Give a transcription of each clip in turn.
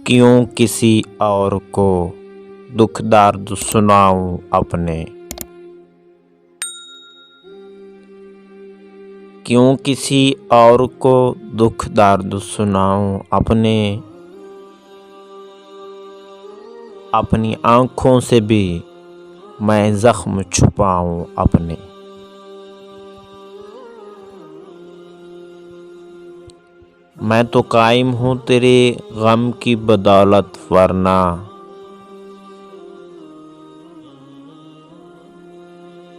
کیوں کسی اور کو دکھ درد سناؤں اپنے، کیوں کسی اور کو دکھ درد سناؤں اپنے، اپنی آنکھوں سے بھی میں زخم چھپاؤں اپنے۔ میں تو قائم ہوں تیرے غم کی بدولت، ورنہ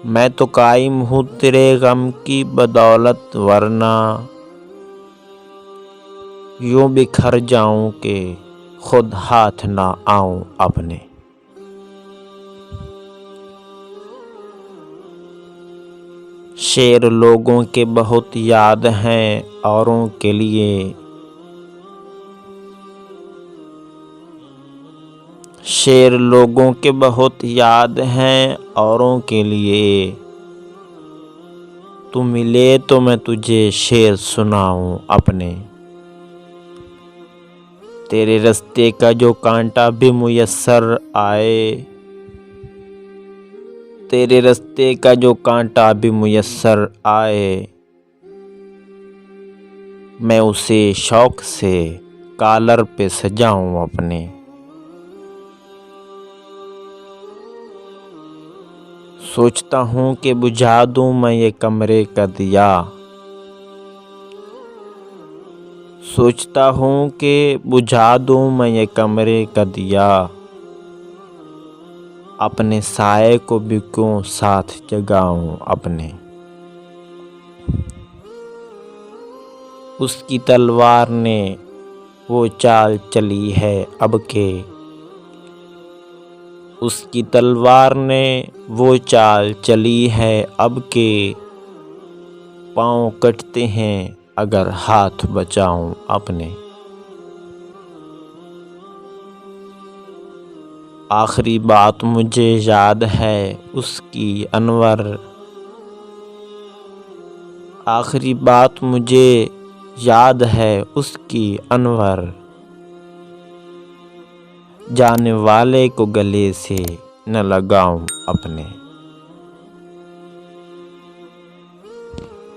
میں تو قائم ہوں تیرے غم کی بدولت، ورنہ یوں بکھر جاؤں کہ خود ہاتھ نہ آؤں اپنے۔ شعر لوگوں کے بہت یاد ہیں اوروں کے لیے، شعر لوگوں کے بہت یاد ہیں اوروں کے لیے، تو ملے تو میں تجھے شعر سناؤں اپنے۔ تیرے رستے کا جو کانٹا بھی میسر آئے، تیرے رستے کا جو کانٹا بھی میسر آئے، میں اسے شوق سے کالر پہ سجاؤں اپنے۔ سوچتا ہوں کہ بجھا دوں میں یہ کمرے کا دیا، سوچتا ہوں کہ بجھا دوں میں یہ کمرے کا دیا، اپنے سائے کو بھی کیوں ساتھ جگاؤں اپنے۔ اس کی تلوار نے وہ چال چلی ہے اب کہ، اس کی تلوار نے وہ چال چلی ہے اب کہ، پاؤں کٹتے ہیں اگر ہاتھ بچاؤں اپنے۔ آخری بات مجھے یاد ہے اس کی انور، آخری بات مجھے یاد ہے اس کی انور، جانے والے کو گلے سے نہ لگاؤں اپنے۔